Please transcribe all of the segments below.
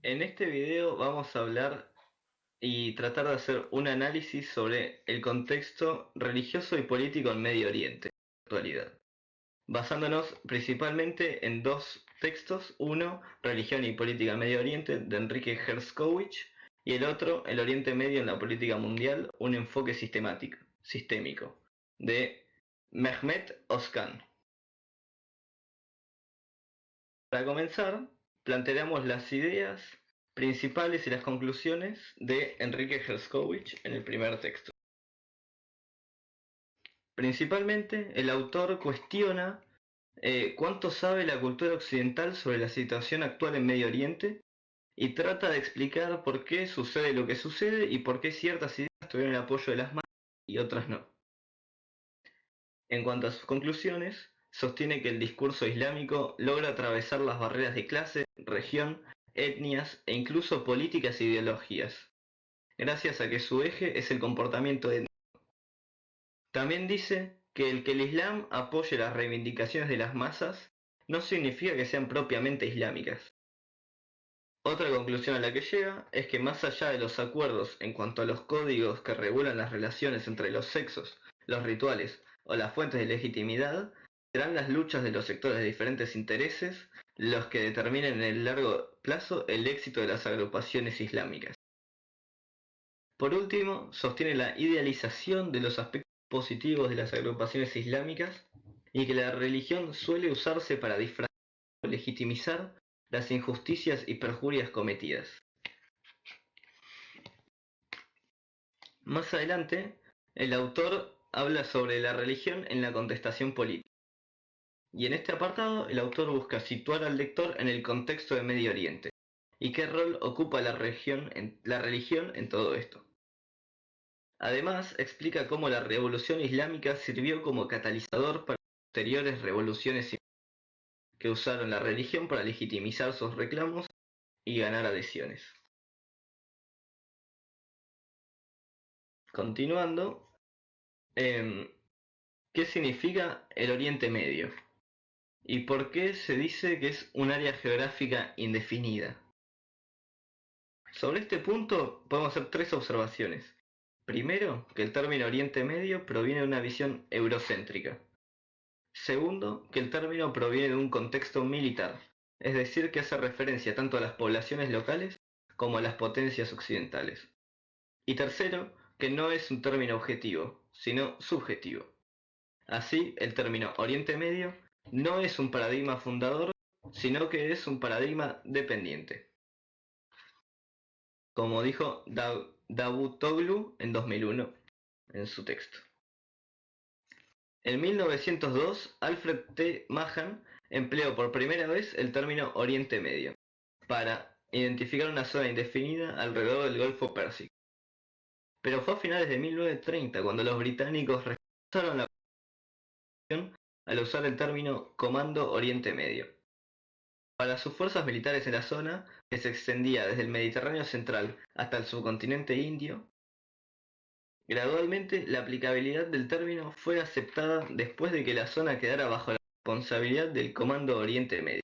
En este video vamos a hablar y tratar de hacer un análisis sobre el contexto religioso y político en Medio Oriente en la actualidad, basándonos principalmente en dos textos, uno, Religión y Política en Medio Oriente, de Enrique Herzkovich, y el otro, El Oriente Medio en la Política Mundial, un enfoque sistémico, de Mehmet Özkan. Para comenzar, plantearemos las ideas principales y las conclusiones de Enrique Herzkovich en el primer texto. Principalmente, el autor cuestiona cuánto sabe la cultura occidental sobre la situación actual en Medio Oriente y trata de explicar por qué sucede lo que sucede y por qué ciertas ideas tuvieron el apoyo de las masas y otras no. En cuanto a sus conclusiones, sostiene que el discurso islámico logra atravesar las barreras de clase, región, etnias e incluso políticas e ideologías, gracias a que su eje es el comportamiento étnico. También dice que el Islam apoye las reivindicaciones de las masas no significa que sean propiamente islámicas. Otra conclusión a la que llega es que más allá de los acuerdos en cuanto a los códigos que regulan las relaciones entre los sexos, los rituales o las fuentes de legitimidad, serán las luchas de los sectores de diferentes intereses los que determinen en el largo plazo el éxito de las agrupaciones islámicas. Por último, sostiene la idealización de los aspectos positivos de las agrupaciones islámicas y que la religión suele usarse para disfrazar o legitimizar las injusticias y perjurias cometidas. Más adelante, el autor habla sobre la religión en la contestación política. Y en este apartado, el autor busca situar al lector en el contexto de Medio Oriente y qué rol ocupa la religión en todo esto. Además, explica cómo la revolución islámica sirvió como catalizador para posteriores revoluciones que usaron la religión para legitimizar sus reclamos y ganar adhesiones. Continuando, ¿qué significa el Oriente Medio? ¿Y por qué se dice que es un área geográfica indefinida? Sobre este punto podemos hacer tres observaciones. Primero, que el término Oriente Medio proviene de una visión eurocéntrica. Segundo, que el término proviene de un contexto militar, es decir, que hace referencia tanto a las poblaciones locales como a las potencias occidentales. Y tercero, que no es un término objetivo, sino subjetivo. Así, el término Oriente Medio no es un paradigma fundador, sino que es un paradigma dependiente, como dijo Davutoglu en 2001 en su texto. En 1902, Alfred T. Mahan empleó por primera vez el término Oriente Medio para identificar una zona indefinida alrededor del Golfo Pérsico. Pero fue a finales de 1930 cuando los británicos rechazaron la cuestión al usar el término Comando Oriente Medio. Para sus fuerzas militares en la zona, que se extendía desde el Mediterráneo central hasta el subcontinente indio, gradualmente la aplicabilidad del término fue aceptada después de que la zona quedara bajo la responsabilidad del Comando Oriente Medio.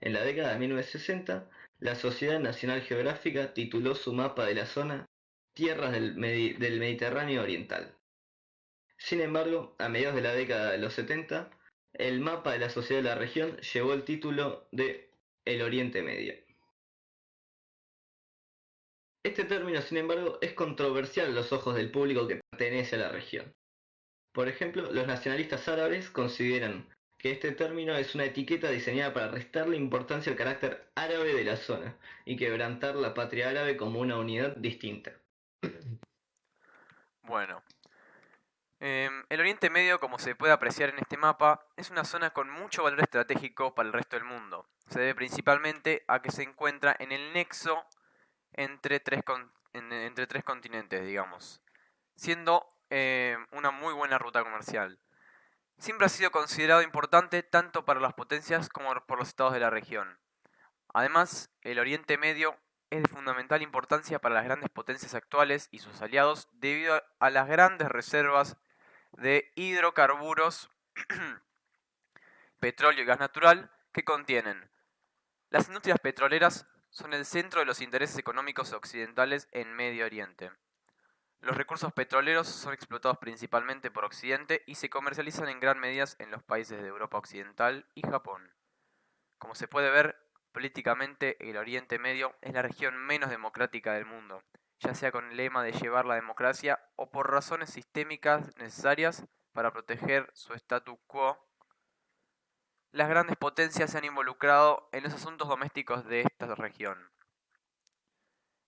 En la década de 1960, la Sociedad Nacional Geográfica tituló su mapa de la zona Tierras del Mediterráneo Oriental. Sin embargo, a mediados de la década de los 70, el mapa de la sociedad de la región llevó el título de El Oriente Medio. Este término, sin embargo, es controversial a los ojos del público que pertenece a la región. Por ejemplo, los nacionalistas árabes consideran que este término es una etiqueta diseñada para restarle importancia al carácter árabe de la zona y quebrantar la patria árabe como una unidad distinta. Bueno, el Oriente Medio, como se puede apreciar en este mapa, es una zona con mucho valor estratégico para el resto del mundo. Se debe principalmente a que se encuentra en el nexo entre tres continentes, digamos, siendo una muy buena ruta comercial. Siempre ha sido considerado importante tanto para las potencias como por los estados de la región. Además, el Oriente Medio es de fundamental importancia para las grandes potencias actuales y sus aliados debido a las grandes reservas de hidrocarburos, petróleo y gas natural que contienen. Las industrias petroleras son el centro de los intereses económicos occidentales en Medio Oriente. Los recursos petroleros son explotados principalmente por Occidente y se comercializan en gran medida en los países de Europa Occidental y Japón. Como se puede ver, políticamente el Oriente Medio es la región menos democrática del mundo, ya sea con el lema de llevar la democracia o por razones sistémicas necesarias para proteger su statu quo. Las grandes potencias se han involucrado en los asuntos domésticos de esta región.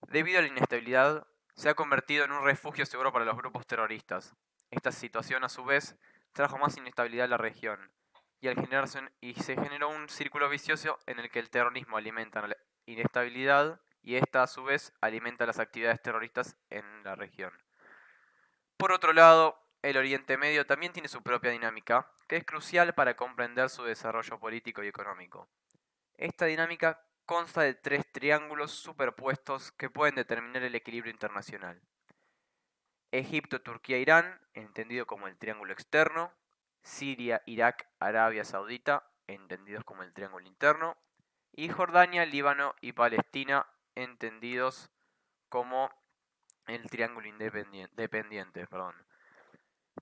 Debido a la inestabilidad, se ha convertido en un refugio seguro para los grupos terroristas. Esta situación, a su vez, trajo más inestabilidad a la región, y se generó un círculo vicioso en el que el terrorismo alimenta la inestabilidad y esta, a su vez, alimenta las actividades terroristas en la región. Por otro lado, el Oriente Medio también tiene su propia dinámica, que es crucial para comprender su desarrollo político y económico. Esta dinámica consta de tres triángulos superpuestos que pueden determinar el equilibrio internacional. Egipto, Turquía, Irán, entendido como el triángulo externo. Siria, Irak, Arabia Saudita, entendidos como el triángulo interno. Y Jordania, Líbano y Palestina, entendidos como el triángulo dependiente.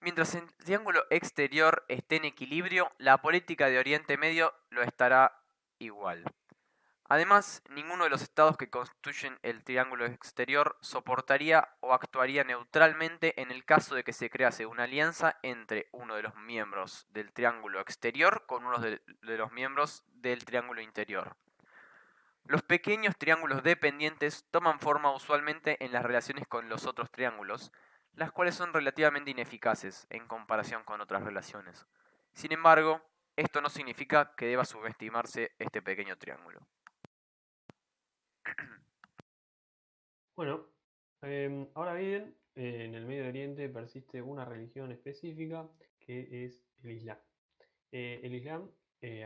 Mientras el triángulo exterior esté en equilibrio, la política de Oriente Medio lo estará igual. Además, ninguno de los estados que constituyen el triángulo exterior soportaría o actuaría neutralmente en el caso de que se crease una alianza entre uno de los miembros del triángulo exterior con uno de los miembros del triángulo interior. Los pequeños triángulos dependientes toman forma usualmente en las relaciones con los otros triángulos, las cuales son relativamente ineficaces en comparación con otras relaciones. Sin embargo, esto no significa que deba subestimarse este pequeño triángulo. Bueno, ahora bien, en el Medio Oriente persiste una religión específica que es el Islam. El Islam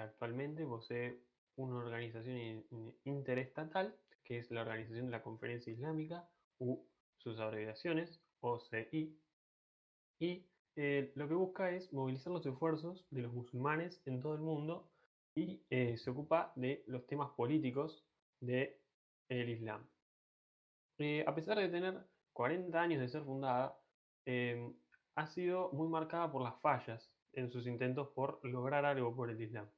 actualmente posee una organización interestatal, que es la Organización de la Conferencia Islámica, u sus abreviaciones, OCI, y lo que busca es movilizar los esfuerzos de los musulmanes en todo el mundo y se ocupa de los temas políticos del Islam. A pesar de tener 40 años de ser fundada, eh, ha sido muy marcada por las fallas en sus intentos por lograr algo por el Islam.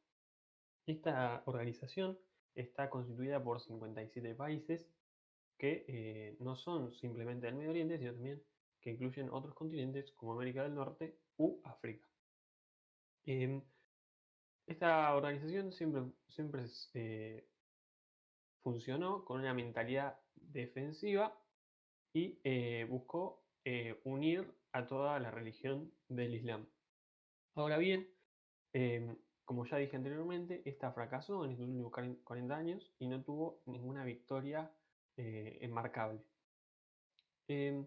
Esta organización está constituida por 57 países que no son simplemente del Medio Oriente, sino también que incluyen otros continentes como América del Norte u África. Eh, Esta organización siempre funcionó con una mentalidad defensiva y buscó unir a toda la religión del Islam. Ahora bien, como ya dije anteriormente, esta fracasó en estos últimos 40 años y no tuvo ninguna victoria enmarcable. Eh,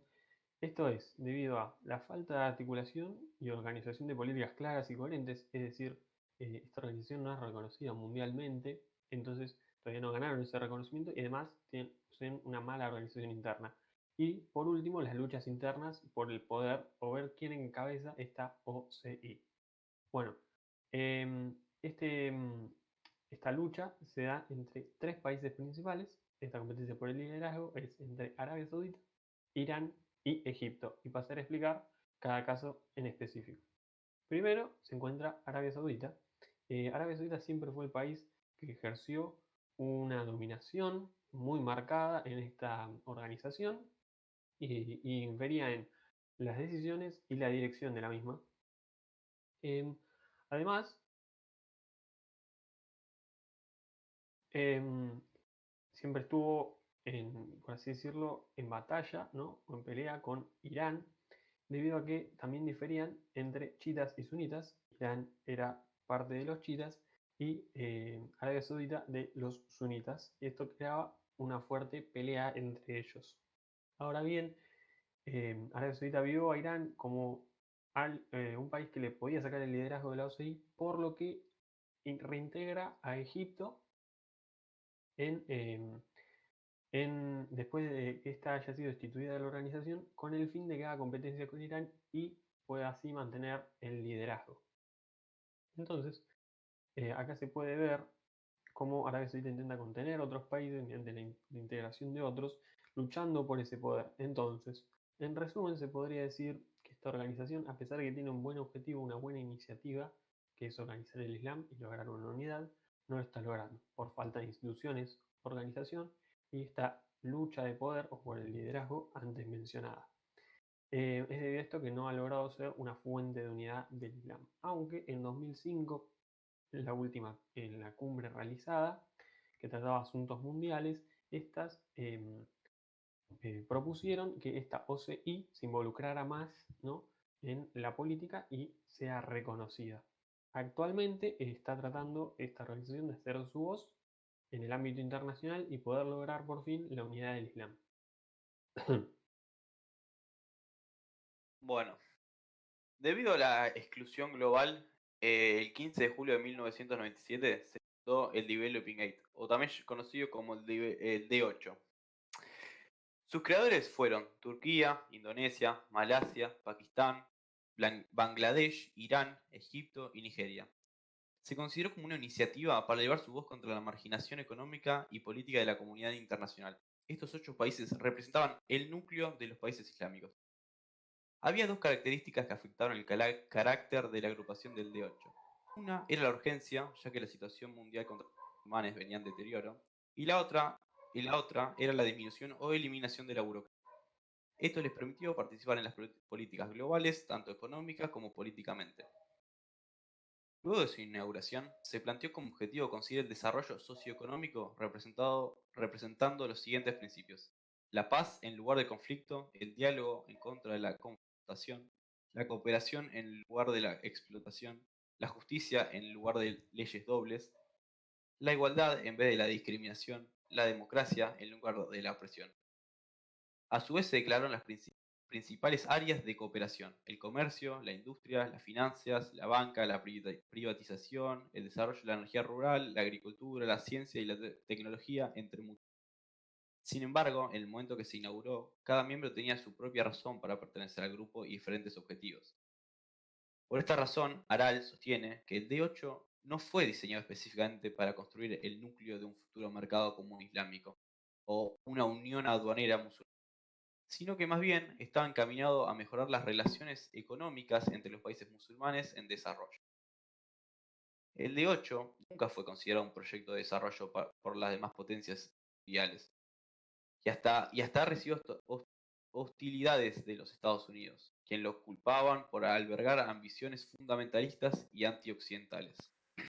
Esto es debido a la falta de articulación y organización de políticas claras y coherentes, es decir, esta organización no es reconocida mundialmente, entonces todavía no ganaron ese reconocimiento y además tienen una mala organización interna. Y por último, las luchas internas por el poder o ver quién encabeza esta OCI. Bueno, em, este, em, esta lucha se da entre tres países principales. Esta competencia por el liderazgo es entre Arabia Saudita, Irán y Egipto. Y pasaré a explicar cada caso en específico. Primero se encuentra Arabia Saudita. Arabia Saudita siempre fue el país que ejerció una dominación muy marcada en esta organización y infería en las decisiones y la dirección de la misma. Además, em, siempre estuvo, por así decirlo, en batalla, ¿no? O en pelea con Irán, debido a que también diferían entre chiitas y sunitas. Irán era parte de los chiitas y Arabia Saudita de los sunitas. Y esto creaba una fuerte pelea entre ellos. Ahora bien, Arabia Saudita vio a Irán como un país que le podía sacar el liderazgo de la OCI, por lo que reintegra a Egipto en, después de que esta haya sido instituida de la organización, con el fin de que haga competencia con Irán y pueda así mantener el liderazgo. Entonces, acá se puede ver cómo Arabia Saudita intenta contener a otros países mediante la integración de otros, luchando por ese poder. Entonces, en resumen, se podría decir que esta organización, a pesar de que tiene un buen objetivo, una buena iniciativa, que es organizar el Islam y lograr una unidad, no lo está logrando por falta de instituciones, organización y esta lucha de poder o por el liderazgo antes mencionada. Es debido a esto que no ha logrado ser una fuente de unidad del Islam, aunque en 2005, en la cumbre realizada, que trataba asuntos mundiales, estas propusieron que esta OCI se involucrara más, ¿no?, en la política y sea reconocida. Actualmente está tratando esta organización de hacer su voz en el ámbito internacional y poder lograr por fin la unidad del Islam. Bueno, debido a la exclusión global, el 15 de julio de 1997 se fundó el Developing Aid, o también conocido como el D8. Sus creadores fueron Turquía, Indonesia, Malasia, Pakistán, Bangladesh, Irán, Egipto y Nigeria. Se consideró como una iniciativa para llevar su voz contra la marginación económica y política de la comunidad internacional. Estos 8 países representaban el núcleo de los países islámicos. Había 2 características que afectaron el carácter de la agrupación del D8. Una era la urgencia, ya que la situación mundial contra los musulmanes venía en deterioro, y la otra era la disminución o eliminación de la burocracia. Esto les permitió participar en las políticas globales, tanto económicas como políticamente. Luego de su inauguración, se planteó como objetivo conseguir el desarrollo socioeconómico representando los siguientes principios: la paz en lugar de conflicto, el diálogo en contra de la confrontación, la cooperación en lugar de la explotación, la justicia en lugar de leyes dobles, la igualdad en vez de la discriminación, la democracia en lugar de la opresión. A su vez se declararon las principales áreas de cooperación: el comercio, la industria, las finanzas, la banca, la privatización, el desarrollo de la energía rural, la agricultura, la ciencia y la tecnología, entre muchos. Sin embargo, en el momento que se inauguró, cada miembro tenía su propia razón para pertenecer al grupo y diferentes objetivos. Por esta razón, Aral sostiene que el D8 no fue diseñado específicamente para construir el núcleo de un futuro mercado común islámico o una unión aduanera musulmana, sino que más bien estaba encaminado a mejorar las relaciones económicas entre los países musulmanes en desarrollo. El D8 nunca fue considerado un proyecto de desarrollo por las demás potencias mundiales, y hasta ha recibido hostilidades de los Estados Unidos, quien los culpaban por albergar ambiciones fundamentalistas y antioccidentales.